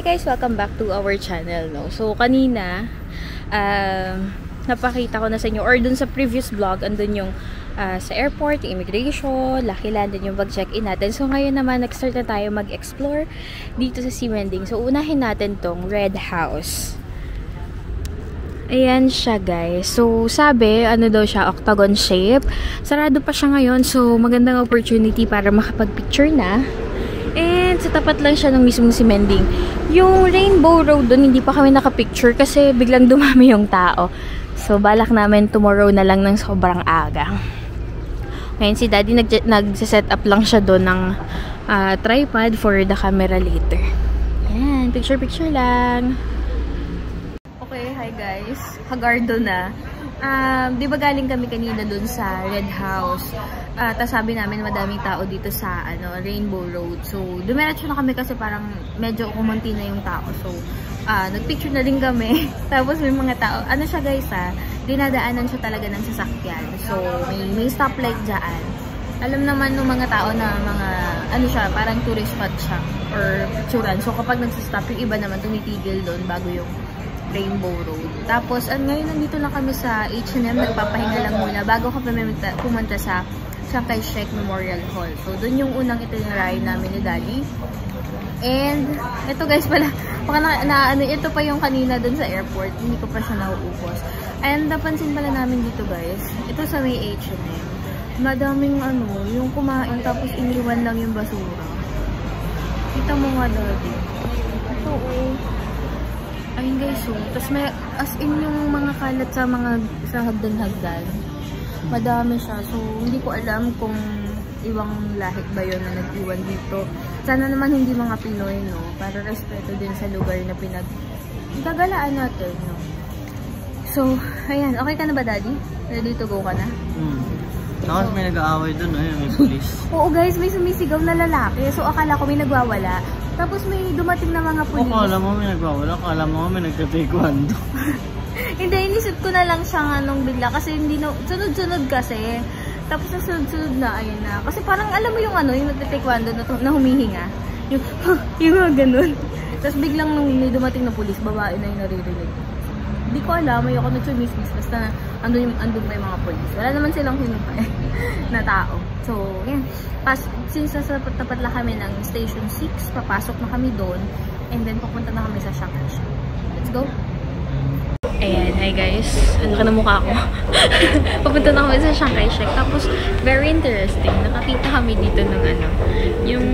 guys, welcome back to our channel, no? So kanina napakita ko na sa inyo, or dun sa previous vlog, andun yung sa airport, yung immigration, Lucky Land, din yung pag-check-in natin. So ngayon naman, nag-start na tayo mag-explore dito sa Simanding. So unahin natin tong Red House. Ayan siya, guys. So sabi, ano daw siya, octagon shape. Sarado pa siya ngayon, so magandang opportunity para makapag-picture na. And sa tapat lang siya ng mismong Simanding. Yung Rainbow Road doon, hindi pa kami nakapicture kasi biglang dumami yung tao. So balak namin tomorrow na lang ng sobrang aga. Ngayon si Daddy nag-set up lang siya doon ng tripod for the camera later. Ayan, picture lang. Okay, hi guys. Hagardo na. Di ba galing kami kanina doon sa Red House? Tapos sabi namin madaming tao dito sa Rainbow Road. So, dumiretso na kami kasi parang medyo kumunti na yung tao. So, nagpicture na din kami. Tapos may mga tao. Ano siya guys dinadaanan siya talaga ng sasakyan. So, may stoplight dyan. Alam naman ng mga tao na siya, parang tourist spot siya. Or picturean. So, kapag nagsistop, yung iba naman tumitigil doon bago yung Rainbow Road. Tapos, ngayon nandito lang kami sa H&M. Nagpapahinga lang muna bago kami pumunta sa Chiang Kai-shek Memorial Hall. So, dun yung unang itinerary namin ni Daddy. And, ito guys pala, ito pa yung kanina dun sa airport. Hindi ko pa siya nauubos. And, napansin pala namin dito guys, ito sa may H&M. Madaming yung kumain tapos iniwan lang yung basura. Kita mo nga Daddy. Ito ayun guys, tapos may as in yung mga kalat sa hagdan-hagdan. Madami siya. So, hindi ko alam kung ibang lahit ba yun na nag-iwan dito. Sana naman hindi mga Pinoy, no? Para respeto din sa lugar na pinag-gagalaan natin, no? So, ayan. Okay ka na ba, Daddy? Ready to go ka na? Tapos may nag-aaway dun, may police. Oo guys, may sumisigaw na lalaki. So, akala ko may nagwawala. Tapos may dumating na mga police. Akala mo may nagwawala. Akala mo may nagka-taekwondo. Hindi, inisip ko na lang siya bigla. Kasi hindi na, sunod-sunod kasi. Tapos na sunod-sunod na, ayun na. Kasi parang alam mo yung yung nagta-taekwondo na humihinga. Yung ganun. Tapos biglang nung may dumating na police, babae na yung naririnig. Hindi ko alam, may ako nagsumismis. Basta andun may mga police. Wala naman silang hinupay na tao. So, yan. Since nasa tapat lang kami ng Station 6, papasok na kami doon. And then, papunta na kami sa Chiang Kai-shek. Let's go! Ayan, hi guys. Ano ka na mukha ko? Papunta na kami sa Chiang Kai-shek. Tapos, very interesting. Nakakita kami dito ng yung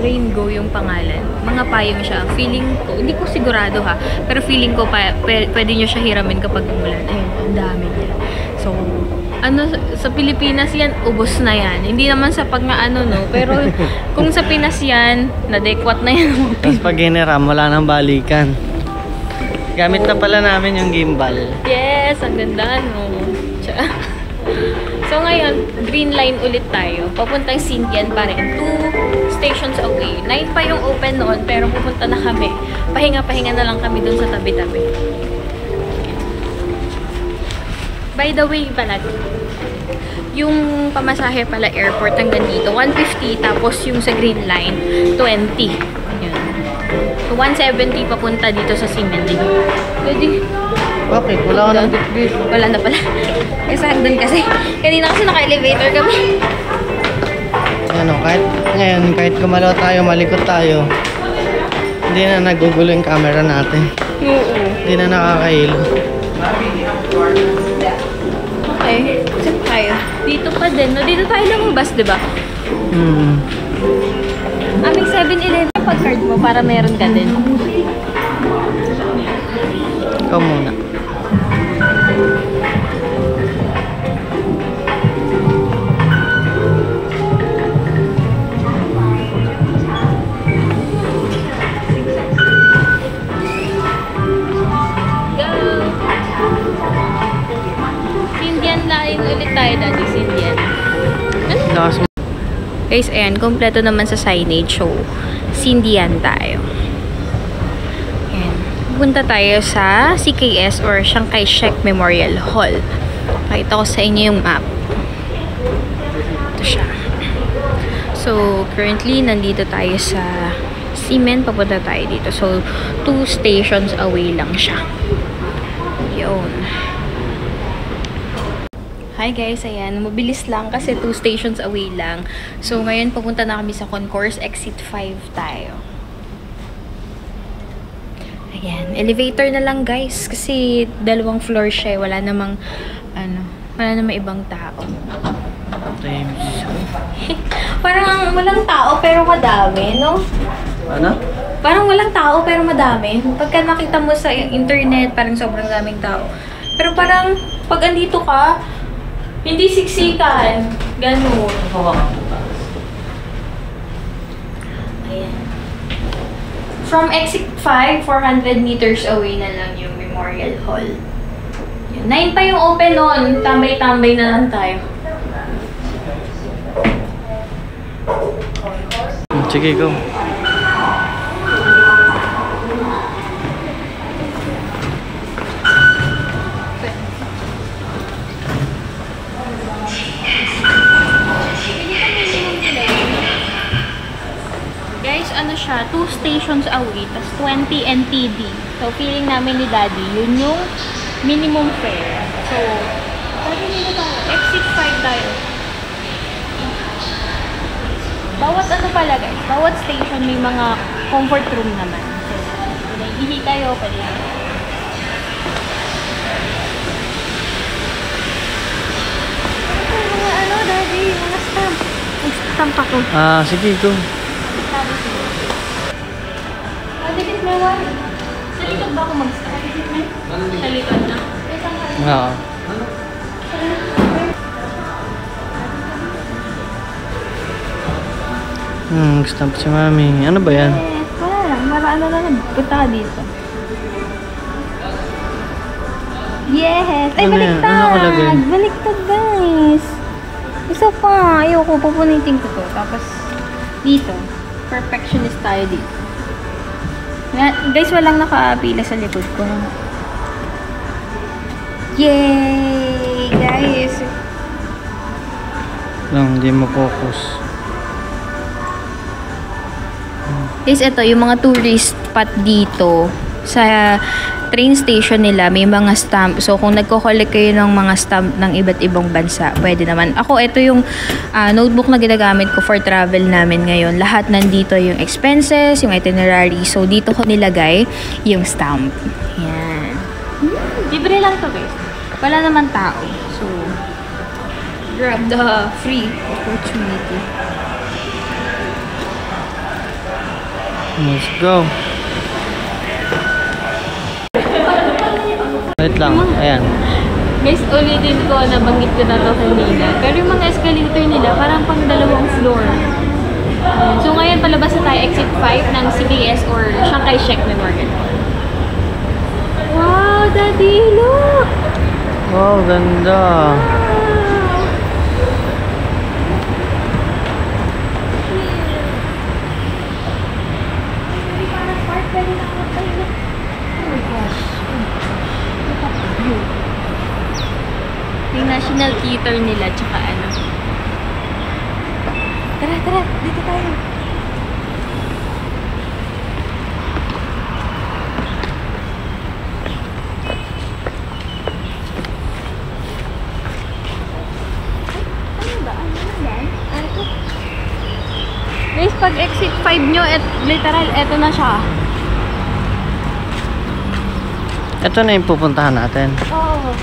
Rainbow yung pangalan. Mga payong siya. Feeling ko, hindi ko sigurado ha, pero feeling ko pwede nyo siya hiramin kapag umulan. Ayun, ang dami niya. So, sa Pilipinas yan, ubos na yan. Hindi naman sa pero kung sa Pinas yan, nadekwat na yan. Tapos pag hiniram, wala nang balikan. Gamit na pala namin yung gimbal. Yes, ang ganda, no? So ngayon, green line ulit tayo. Papuntang Xindian pa rin. 2 stations away. 9 pa yung open noon, pero pupunta na kami. Pahinga-pahinga na lang kami dun sa tabi-tabi. By the way pala, yung pamasahe pala airport hanggang dito, 150, tapos yung sa green line, 20. Yun. So, 170 papunta dito sa Simanding. Pwede. Bakit? Wala ka ng dikbit. Wala na pala. Kasi hagdan kasi. Kanina kasi naka-elevator kami. Kahit gumalaw tayo, malikot tayo, hindi na nagugulo yung camera natin. Oo. Hindi na nakakahilo. Okay, check tayo. Dito pa din. No? Dito tayo lumabas, diba? Aming 7-Eleven pag-card mo para meron ka din. Ikaw muna. Ulit tayo dati, Xindian. Guys, ayan, kompleto naman sa signage. So, Xindian tayo. Ayan. Punta tayo sa CKS or Chiang Kai-shek Memorial Hall. Pakita ko sa inyo yung map. Ito siya. So, currently, nandito tayo sa Seamen, papunta tayo dito. So, 2 stations away lang siya. Yun. Hi guys, ayan. Mabilis lang kasi 2 stations away lang. So, ngayon pupunta na kami sa Concourse Exit 5 tayo. Ayan. Elevator na lang guys. Kasi 2 floor siya. Wala namang, wala namang ibang tao. Parang walang tao pero madami, no? Ano? Parang walang tao pero madami. Pagka nakita mo sa internet, parang sobrang daming tao. Pero parang pag andito ka, hindi siksikan. Ganun. Ayan. From exit 5, 400 meters away na lang yung Memorial Hall. 9 pa yung open nun. Tambay-tambay na lang tayo. Sige, go. Guys, ano siya, 2 stations away, tas 20 NTD. So, feeling namin ni Daddy, yun yung minimum fare. So, Daddy, nila tayo. Exit 5 tayo. Bawat ano pala guys, bawat station may mga comfort room naman. So, kung naiihi kayo, pwede na. Mga ano, Daddy, mga stamp. Mag-stamp ako. Sige, go. Dikit mo yan. Sa likod ba ako mag-start? Sa likod na. Oo. Stamp si Mami. Ano ba yan? Wala lang. Para ano na lang. Punta ka dito. Yes! Ay, Ano yan? baliktad! Ano nakalagay? Baliktad, guys. Isa pa. Ayoko. Pupunitin ko to. Tapos, dito. Perfectionist tayo dito. Guys, walang nakapila sa likod ko. Yay! Guys! Lang, hindi mo focus. Guys, ito, yung mga tourist spot dito sa train station nila, may mga stamp. So, kung nagko-collect kayo ng mga stamp ng iba't ibang bansa, pwede naman. Ako, ito yung notebook na ginagamit ko for travel namin ngayon. Lahat nandito yung expenses, yung itinerary. So, dito ko nilagay yung stamp. Yan. Libre lang to, guys. Wala naman tao. So, grab the free opportunity. Let's go. Wait lang. Ayan. Guys, ulitin ko, nabanggit ko na to kanina. Pero yung mga escalator nila, parang pang 2 floor. So ngayon, palabas na tayo exit 5 ng CKS or Chiang Kai-shek Memorial. Wow, Daddy, look! Wow, ganda. Yung national theater nila, tsaka ano. Tara, tara, dito tayo. Ano ba? Guys, pag exit 5 nyo, literal, eto na siya. Ito na yung pupuntahan natin. Oo.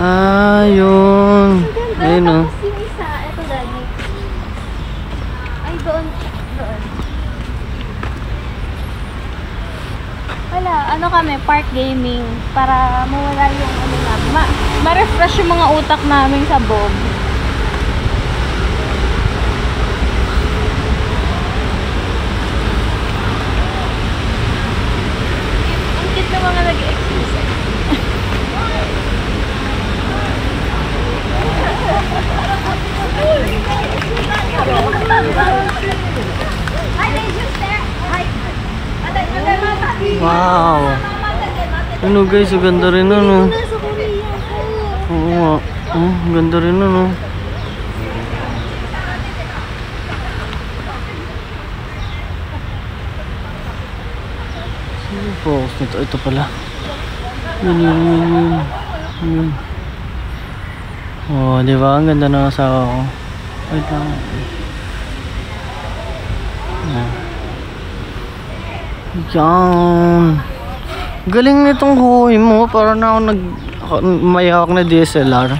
Ayan, Yun. Ayun, no? Tapos yung isa, eto Daddy. Ay, doon. Wala, ano kami, park gaming. Para mawala yung ano namin. Ma-refresh yung mga utak namin sa Bob. Ang cute na mga nag-exercise. Wow. Ano guys, ang ganda rin ano. Oo nga. Ang ganda rin ano. Focus nito. Ito pala. Yun. Oh, di ba? Ang ganda ng asawa ko. Wait lang. Yan. Galing nitong huwi mo. Para na ako may hawak na DSLR.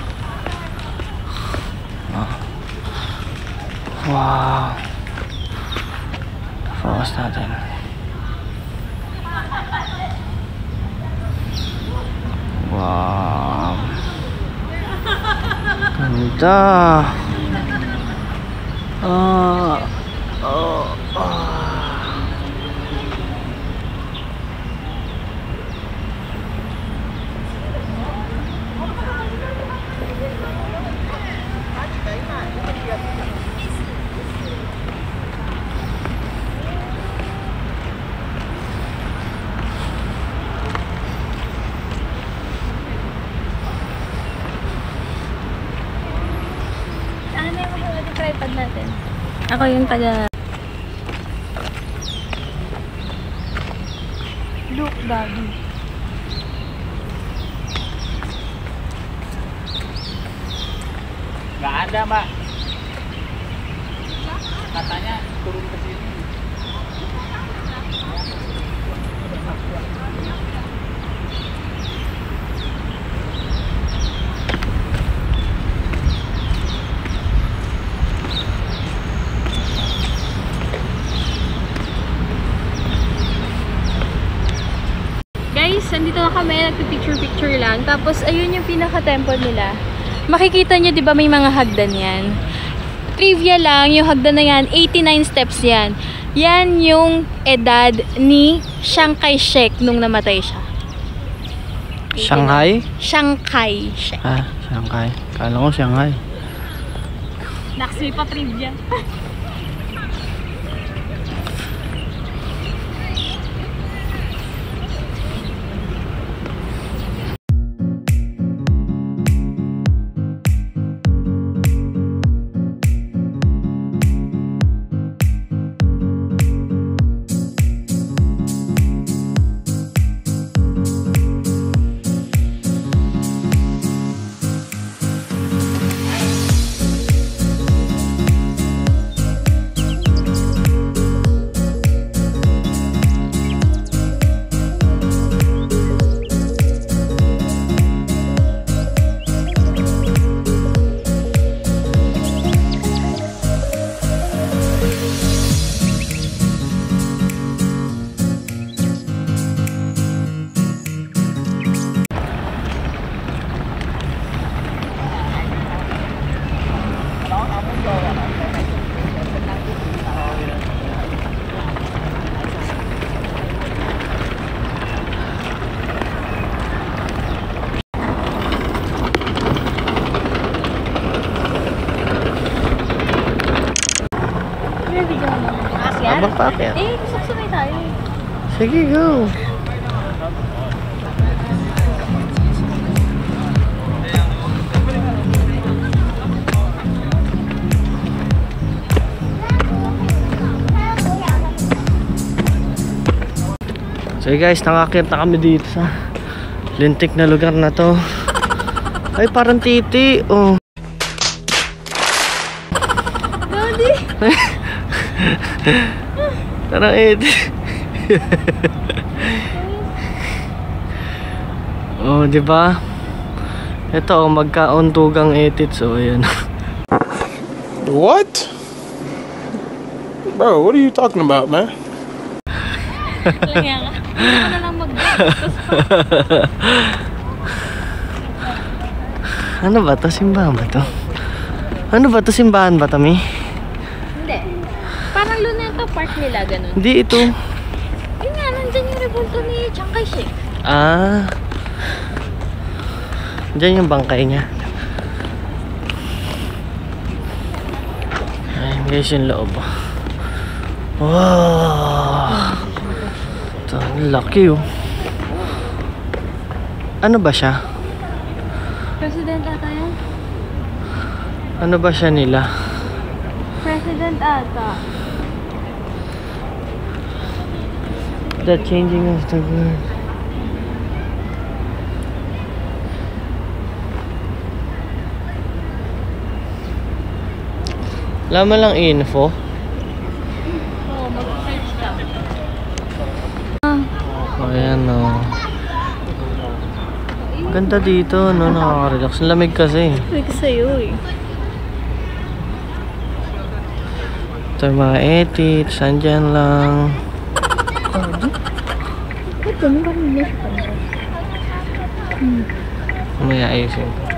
Wow. Focus natin. Wow. Ganda. Tripod natin. Ako yung taga look baby. Nggak ada, Mbak. Katanya turun ke sini. Guys, nandito na kami, nagpipicture-picture lang. Tapos, ayun yung pinaka-temple nila. Makikita nyo, di ba may mga hagdan yan? Trivia lang, yung hagdan na yan, 89 steps yan. Yan yung edad ni Chiang Kai-shek nung namatay siya. Shanghai? Chiang Kai-shek. Ah, Shanghai. Kala ko Shanghai. Next, may pa trivia. Abang packet. Eh, sasabay tayo. Sige, go. So guys, nakakit na kami dito sa lintik na lugar na to. Ay, parang titi. Oh. Daddy! Parang titi. Oh, di ba? Ito, magkauntugang etit. So, ayan. What? Bro, what are you talking about, man? Kaya nga. Hindi ko na lang Ano ba to? Simbahan ba to? Ano ba to? Simbahan ba to, Mi? Hindi. Parang Luneta Park nila, ganun. Hindi ito. Yun nga, nandyan yung rebulto ni Chiang Kai-shek. Ah. Diyan yung bangkay niya. Ayun guys yung loob. Wow. Ito, laki oh. Ano ba siya? President ata yan? Ano ba siya nila? President ata. The changing of the bird. Wala lang info. Ayan o. Ganda dito, no? Nakaka-relax. Lamig kasi. Like sa'yo eh. Ito yung mga edits. Andyan lang. Ba't ganun ba nila siya? May ayusin ko.